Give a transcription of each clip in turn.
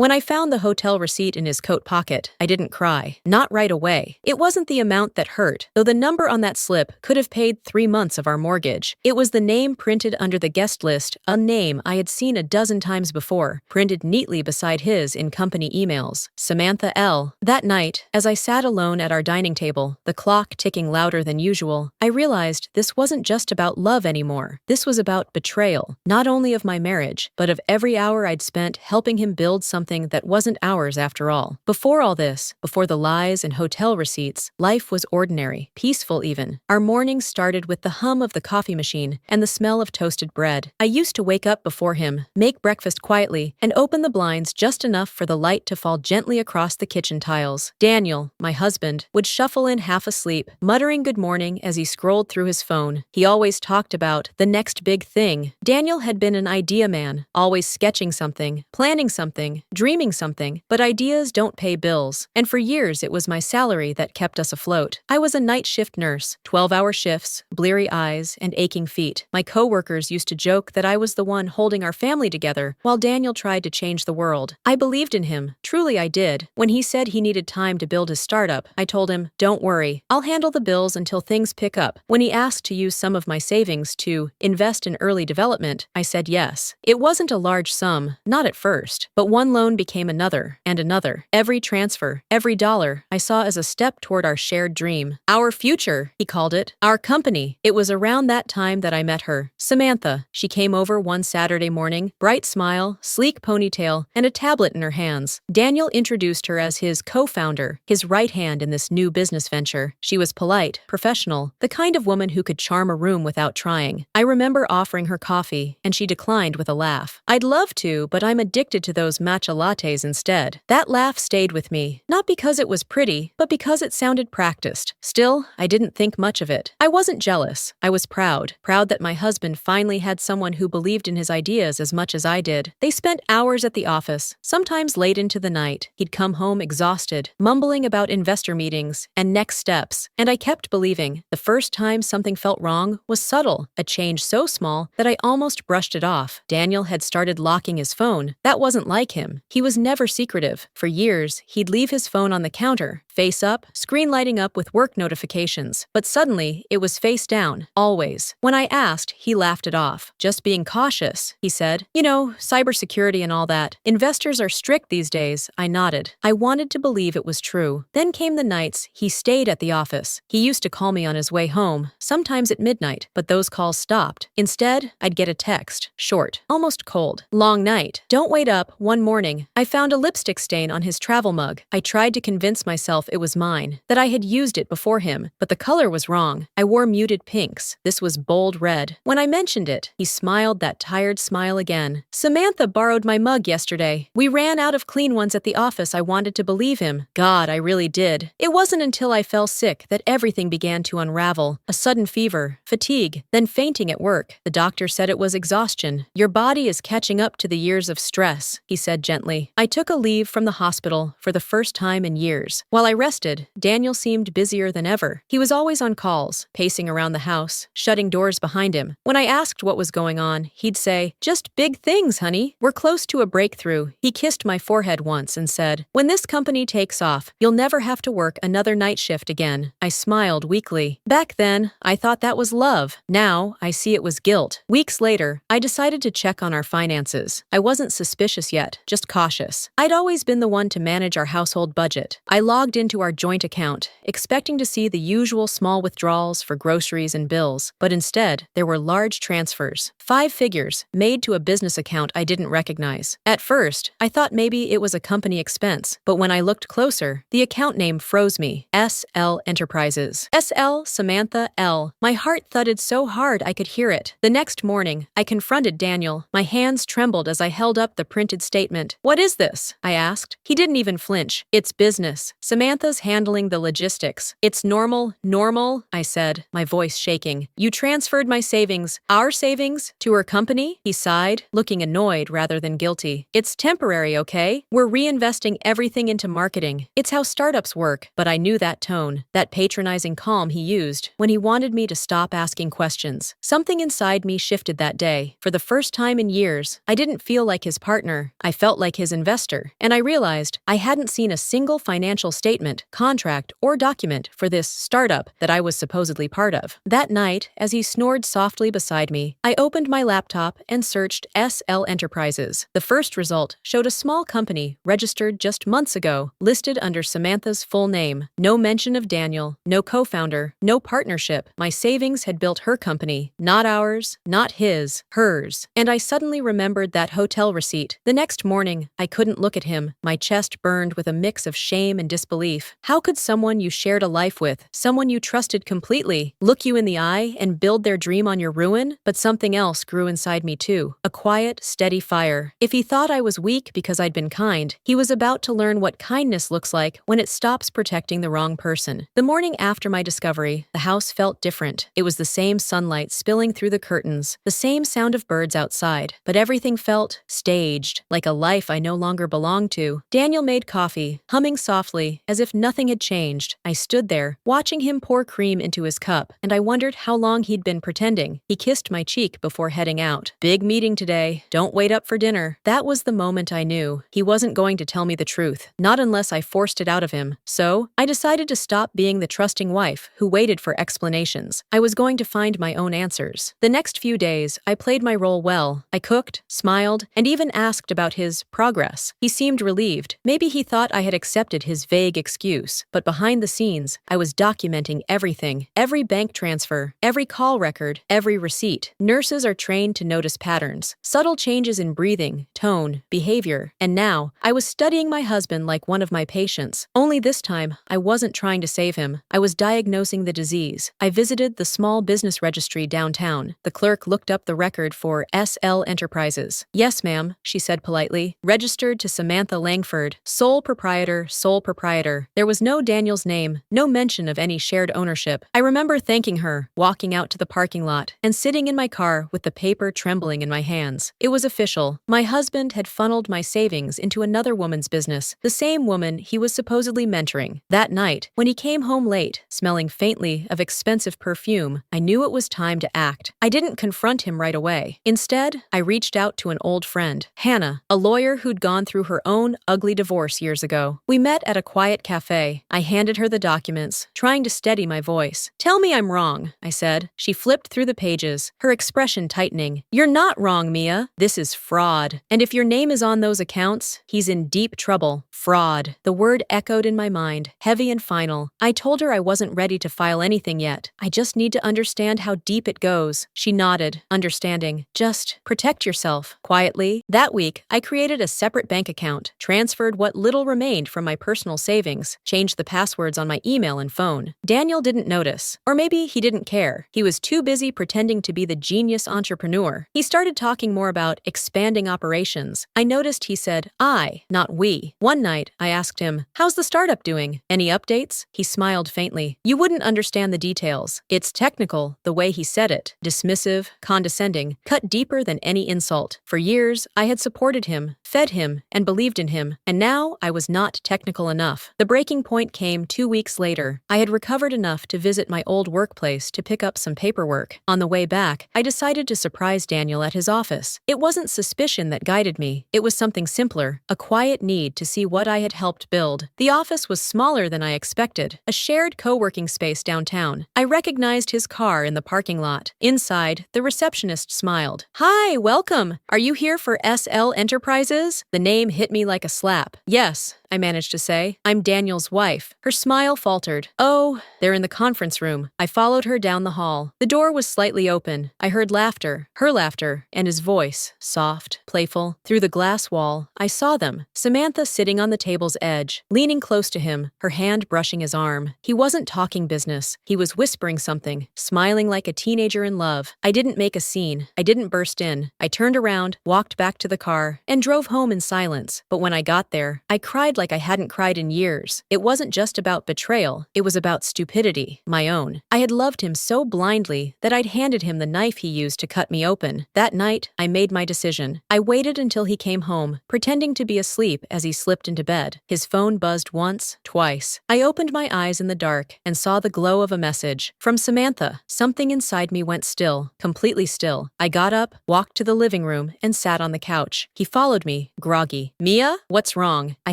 When I found the hotel receipt in his coat pocket, I didn't cry. Not right away. It wasn't the amount that hurt, though the number on that slip could have paid 3 months of our mortgage. It was the name printed under the guest list, a name I had seen a dozen times before, printed neatly beside his in company emails. Samantha L. That night, as I sat alone at our dining table, the clock ticking louder than usual, I realized this wasn't just about love anymore. This was about betrayal, not only of my marriage, but of every hour I'd spent helping him build something that wasn't ours after all. Before all this, before the lies and hotel receipts, life was ordinary, peaceful even. Our mornings started with the hum of the coffee machine and the smell of toasted bread. I used to wake up before him, make breakfast quietly, and open the blinds just enough for the light to fall gently across the kitchen tiles. Daniel, my husband, would shuffle in half asleep, muttering good morning as he scrolled through his phone. He always talked about the next big thing. Daniel had been an idea man, always sketching something, planning something, dreaming something, but ideas don't pay bills. And for years it was my salary that kept us afloat. I was a night shift nurse, 12-hour shifts, bleary eyes, and aching feet. My coworkers used to joke that I was the one holding our family together while Daniel tried to change the world. I believed in him. Truly I did. When he said he needed time to build his startup, I told him, "Don't worry, I'll handle the bills until things pick up." When he asked to use some of my savings to invest in early development, I said yes. It wasn't a large sum, not at first, but one loan became another and another. Every transfer, every dollar, I saw as a step toward our shared dream. Our future, he called it. Our company. It was around that time that I met her. Samantha. She came over one Saturday morning, bright smile, sleek ponytail, and a tablet in her hands. Daniel introduced her as his co-founder, his right hand in this new business venture. She was polite, professional, the kind of woman who could charm a room without trying. I remember offering her coffee, and she declined with a laugh. "I'd love to, but I'm addicted to those matcha lattes instead." That laugh stayed with me, not because it was pretty, but because it sounded practiced. Still, I didn't think much of it. I wasn't jealous. I was proud that my husband finally had someone who believed in his ideas as much as I did. They spent hours at the office, sometimes late into the night. He'd come home exhausted, mumbling about investor meetings and next steps, and I kept believing. The first time something felt wrong was subtle, a change so small that I almost brushed it off. Daniel had started locking his phone. That wasn't like him. He was never secretive. For years, he'd leave his phone on the counter, face up, screen lighting up with work notifications. But suddenly, it was face down, always. When I asked, he laughed it off. "Just being cautious," he said. "You know, cybersecurity and all that. Investors are strict these days." I nodded. I wanted to believe it was true. Then came the nights he stayed at the office. He used to call me on his way home, sometimes at midnight, but those calls stopped. Instead, I'd get a text, short, almost cold. "Long night. Don't wait up." One morning, I found a lipstick stain on his travel mug. I tried to convince myself it was mine, that I had used it before him, but the color was wrong. I wore muted pinks. This was bold red. When I mentioned it, he smiled that tired smile again. "Samantha borrowed my mug yesterday. We ran out of clean ones at the office." I wanted to believe him. God, I really did. It wasn't until I fell sick that everything began to unravel. A sudden fever, fatigue, then fainting at work. The doctor said it was exhaustion. "Your body is catching up to the years of stress," he said gently. I took a leave from the hospital for the first time in years. While I rested, Daniel seemed busier than ever. He was always on calls, pacing around the house, shutting doors behind him. When I asked what was going on, he'd say, "Just big things, honey. We're close to a breakthrough." He kissed my forehead once and said, "When this company takes off, you'll never have to work another night shift again." I smiled weakly. Back then, I thought that was love. Now, I see it was guilt. Weeks later, I decided to check on our finances. I wasn't suspicious yet, just cautious. I'd always been the one to manage our household budget. I logged into our joint account, expecting to see the usual small withdrawals for groceries and bills, but instead, there were large transfers. 5 figures, made to a business account I didn't recognize. At first, I thought maybe it was a company expense, but when I looked closer, the account name froze me. SL Enterprises. SL Samantha L. My heart thudded so hard I could hear it. The next morning, I confronted Daniel. My hands trembled as I held up the printed statement. "What is this?" I asked. He didn't even flinch. "It's business. Samantha Samantha's handling the logistics. It's normal, I said, my voice shaking. You transferred my savings, our savings, to her company? He sighed, looking annoyed rather than guilty. It's temporary, okay? We're reinvesting everything into marketing. It's how startups work. But I knew that tone, that patronizing calm he used when he wanted me to stop asking questions. Something inside me shifted that day. For the first time in years, I didn't feel like his partner. I felt like his investor. And I realized I hadn't seen a single financial statement, contract, or document for this startup that I was supposedly part of. That night, as he snored softly beside me, I opened my laptop and searched SL Enterprises. The first result showed a small company registered just months ago, listed under Samantha's full name. No mention of Daniel, no co-founder, no partnership. My savings had built her company, not ours, not his, hers. And I suddenly remembered that hotel receipt. The next morning, I couldn't look at him. My chest burned with a mix of shame and disbelief. How could someone you shared a life with, someone you trusted completely, look you in the eye and build their dream on your ruin? But something else grew inside me too. A quiet, steady fire. If he thought I was weak because I'd been kind, he was about to learn what kindness looks like when it stops protecting the wrong person. The morning after my discovery, the house felt different. It was the same sunlight spilling through the curtains, the same sound of birds outside, but everything felt staged, like a life I no longer belonged to. Daniel made coffee, humming softly, as if nothing had changed. I stood there, watching him pour cream into his cup, and I wondered how long he'd been pretending. He kissed my cheek before heading out. Big meeting today. Don't wait up for dinner. That was the moment I knew. He wasn't going to tell me the truth, not unless I forced it out of him. So, I decided to stop being the trusting wife who waited for explanations. I was going to find my own answers. The next few days, I played my role well. I cooked, smiled, and even asked about his progress. He seemed relieved. Maybe he thought I had accepted his vague excuse. But behind the scenes, I was documenting everything. Every bank transfer, every call record, every receipt. Nurses are trained to notice patterns, subtle changes in breathing, tone, behavior. And now, I was studying my husband like one of my patients. Only this time, I wasn't trying to save him. I was diagnosing the disease. I visited the small business registry downtown. The clerk looked up the record for SL Enterprises. Yes, ma'am, she said politely. Registered to Samantha Langford. Sole proprietor, sole proprietor. There was no Daniel's name, no mention of any shared ownership. I remember thanking her, walking out to the parking lot, and sitting in my car with the paper trembling in my hands. It was official. My husband had funneled my savings into another woman's business, the same woman he was supposedly mentoring. That night, when he came home late, smelling faintly of expensive perfume, I knew it was time to act. I didn't confront him right away. Instead, I reached out to an old friend, Hannah, a lawyer who'd gone through her own ugly divorce years ago. We met at a quiet cafe. I handed her the documents, trying to steady my voice. Tell me I'm wrong, I said. She flipped through the pages, her expression tightening. You're not wrong, Mia. This is fraud. And if your name is on those accounts, he's in deep trouble. Fraud. The word echoed in my mind, heavy and final. I told her I wasn't ready to file anything yet. I just need to understand how deep it goes. She nodded, understanding. Just protect yourself. Quietly, that week, I created a separate bank account, transferred what little remained from my personal savings, changed the passwords on my email and phone. Daniel didn't notice. Or maybe he didn't care. He was too busy pretending to be the genius entrepreneur. He started talking more about expanding operations. I noticed he said, I, not we. One night, I asked him, how's the startup doing? Any updates? He smiled faintly. You wouldn't understand the details. It's technical, the way he said it. Dismissive, condescending, cut deeper than any insult. For years, I had supported him, fed him, and believed in him. And now, I was not technical enough. The breaking point came 2 weeks later. I had recovered enough to visit my old workplace to pick up some paperwork. On the way back, I decided to surprise Daniel at his office. It wasn't suspicion that guided me. It was something simpler, a quiet need to see what I had helped build. The office was smaller than I expected, a shared co-working space downtown. I recognized his car in the parking lot. Inside, the receptionist smiled. Hi, welcome. Are you here for SL Enterprises? The name hit me like a slap. Yes, I managed to say. I'm Daniel's wife. Her smile faltered. Oh, they're in the conference room. I followed her down the hall. The door was slightly open. I heard laughter, her laughter, and his voice, soft, playful. Through the glass wall, I saw them. Samantha sitting on the table's edge, leaning close to him, her hand brushing his arm. He wasn't talking business. He was whispering something, smiling like a teenager in love. I didn't make a scene. I didn't burst in. I turned around, walked back to the car, and drove home in silence. But when I got there, I cried like I hadn't cried in years. It wasn't just about betrayal, it was about stupidity, my own. I had loved him so blindly that I'd handed him the knife he used to cut me open. That night, I made my decision. I waited until he came home, pretending to be asleep as he slipped into bed. His phone buzzed once, twice. I opened my eyes in the dark and saw the glow of a message. From Samantha. Something inside me went still, completely still. I got up, walked to the living room, and sat on the couch. He followed me, groggy. Mia? What's wrong? I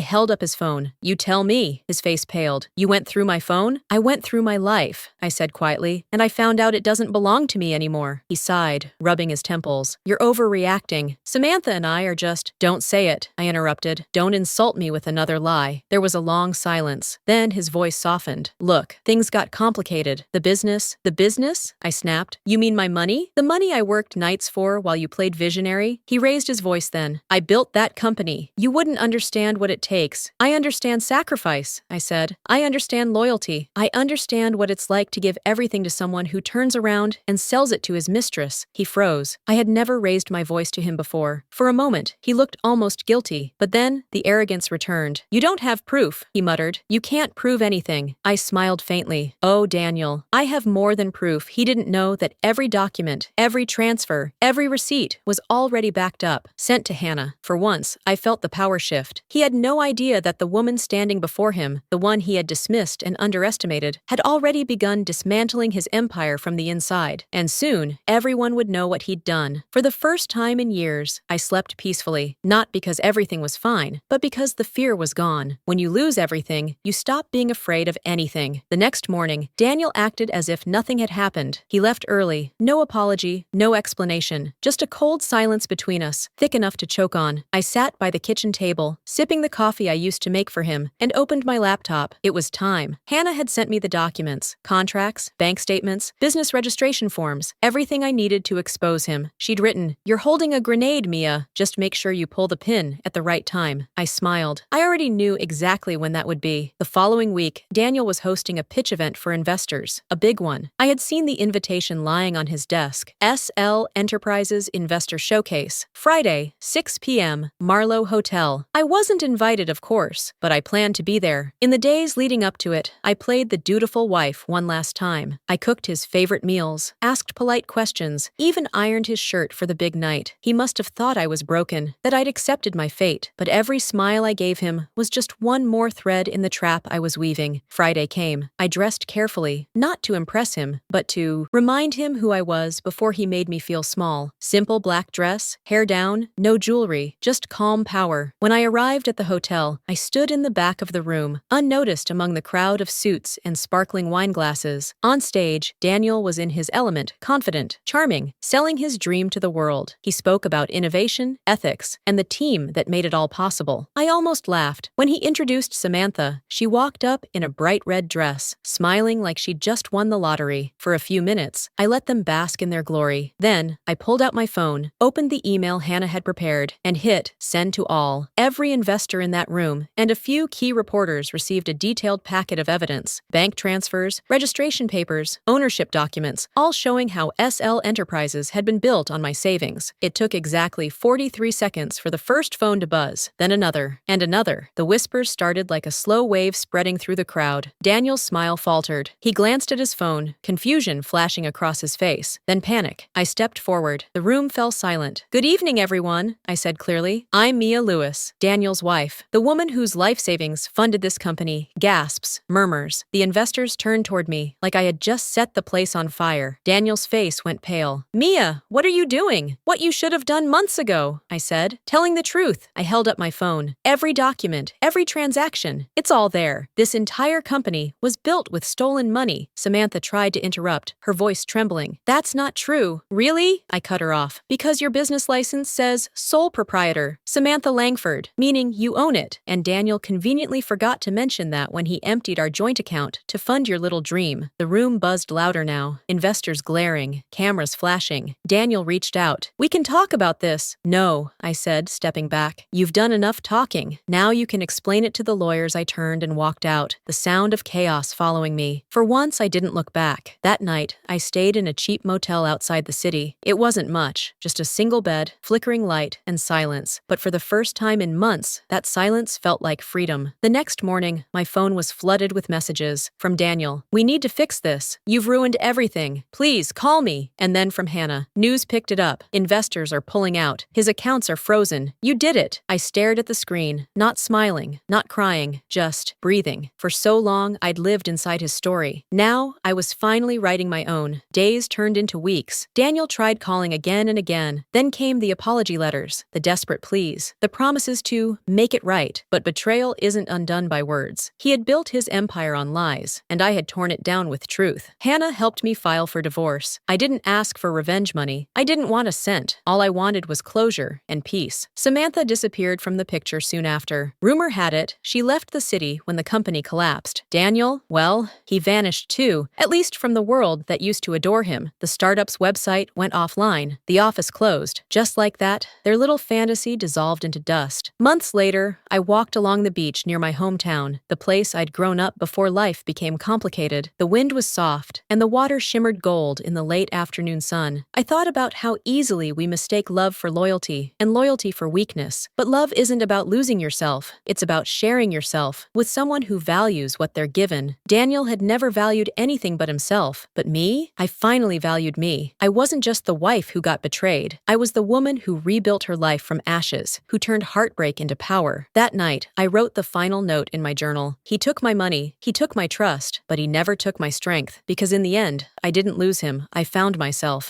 held up his phone. You tell me. His face paled. You went through my phone? I went through my life, I said quietly, and I found out it doesn't belong to me anymore. He sighed, rubbing his temples. You're overreacting. Samantha and I are just— Don't say it, I interrupted. Don't insult me with another lie. There was a long silence. Then his voice softened. Look, things got complicated. The business? I snapped. You mean my money? The money I worked nights for while you played visionary? He raised his voice then. I built that company. You wouldn't understand what it takes. I understand sacrifice, I said. I understand loyalty. I understand what it's like to give everything to someone who turns around and sells it to his mistress. He froze. I had never raised my voice to him before. For a moment, he looked almost guilty, but then the arrogance returned. You don't have proof, he muttered. You can't prove anything. I smiled faintly. Oh, Daniel, I have more than proof. He didn't know that every document, every transfer, every receipt was already backed up, sent to Hannah. For once, I felt the power shift. He had no idea that the woman standing before him, the one he had dismissed and underestimated, had already begun dismantling his empire from the inside. And soon, everyone would know what he'd done. For the first time in years, I slept peacefully, not because everything was fine, but because the fear was gone. When you lose everything, you stop being afraid of anything. The next morning, Daniel acted as if nothing had happened. He left early. No apology, no explanation. Just a cold silence between us, thick enough to choke on. I sat by the kitchen table, sipping the coffee I used to make for him, and opened my laptop. It was time. Hannah had sent me the documents, contracts, bank statements, business registration forms, everything I needed to expose him. She'd written, "You're holding a grenade, Mia. Just make sure you pull the pin at the right time." I smiled. I already knew exactly when that would be. The following week, Daniel was hosting a pitch event for investors, a big one. I had seen the invitation lying on his desk. SL Enterprises Investor Showcase. Friday, 6 p.m., Marlowe Hotel. I wasn't invited, of course, but I planned to be there. In the days leading up to it, I played the dutiful wife one last time. I cooked his favorite meals, asked polite questions, even ironed his shirt for the big night. He must have thought I was broken, that I'd accepted my fate, but every smile I gave him was just one more thread in the trap I was weaving. Friday came. I dressed carefully, not to impress him, but to remind him who I was before he made me feel small. Simple black dress, hair down, no jewelry, just calm power. When I arrived at the hotel, I stood in the back of the room, unnoticed among the crowd of suits and sparkling wine glasses. On stage, Daniel was in his element, confident, charming, selling his dream to the world. He spoke about innovation, ethics, and the team that made it all possible. I almost laughed. When he introduced Samantha, she walked up in a bright red dress, smiling like she'd just won the lottery. For a few minutes, I let them bask in their glory. Then, I pulled out my phone, opened the email Hannah had prepared, and hit send to all. Every investor in that room and a few key reporters received a detailed packet of evidence: bank transfers, registration papers, ownership documents, all showing how SL Enterprises had been built on my savings. It took exactly 43 seconds for the first phone to buzz, then another, and another. The whispers started like a slow wave spreading through the crowd. Daniel's smile faltered. He glanced at his phone, confusion flashing across his face, then panic. I stepped forward. The room fell silent. "Good evening, everyone," I said clearly. "I'm Mia Lewis, Daniel's wife. The woman whose life savings funded this company." Gasps, murmurs. The investors turned toward me, like I had just set the place on fire. Daniel's face went pale. "Mia, what are you doing? What you should have done months ago," I said. "Telling the truth." I held up my phone. "Every document, every transaction, it's all there. This entire company was built with stolen money." Samantha tried to interrupt, her voice trembling. "That's not true." "Really?" I cut her off. "Because your business license says sole proprietor, Samantha Langford, meaning you own it, and Daniel conveniently forgot to mention that when he emptied our joint account to fund your little dream." The room buzzed louder now, investors glaring, cameras flashing. Daniel reached out. "We can talk about this." "No," I said, stepping back. "You've done enough talking. Now you can explain it to the lawyers." I turned and walked out, the sound of chaos following me. For once, I didn't look back. That night, I stayed in a cheap motel outside the city. It wasn't much, just a single bed, flickering light, and silence. But for the first time in months, that silence felt like freedom. The next morning, my phone was flooded with messages. From Daniel, "We need to fix this. You've ruined everything. Please call me." And then from Hannah, "News picked it up. Investors are pulling out. His accounts are frozen. You did it." I stared at the screen, not smiling, not crying, just breathing. For so long, I'd lived inside his story. Now, I was finally writing my own. Days turned into weeks. Daniel tried calling again and again. Then came the apology letters, the desperate pleas, the promises to make it right. But betrayal isn't undone by words. He had built his empire on lies, and I had torn it down with truth. Hannah helped me file for divorce. I didn't ask for revenge money. I didn't want a cent. All I wanted was closure and peace. Samantha disappeared from the picture soon after. Rumor had it, she left the city when the company collapsed. Daniel, well, he vanished too, at least from the world that used to adore him. The startup's website went offline. The office closed. Just like that, their little fantasy dissolved into dust. Months later, I walked along the beach near my hometown, the place I'd grown up before life became complicated. The wind was soft, and the water shimmered gold in the late afternoon sun. I thought about how easily we mistake love for loyalty, and loyalty for weakness. But love isn't about losing yourself. It's about sharing yourself with someone who values what they're given. Daniel had never valued anything but himself. But me? I finally valued me. I wasn't just the wife who got betrayed. I was the woman who rebuilt her life from ashes, who turned heartbreak into power. That night, I wrote the final note in my journal. He took my money, he took my trust, but he never took my strength, because in the end, I didn't lose him. I found myself.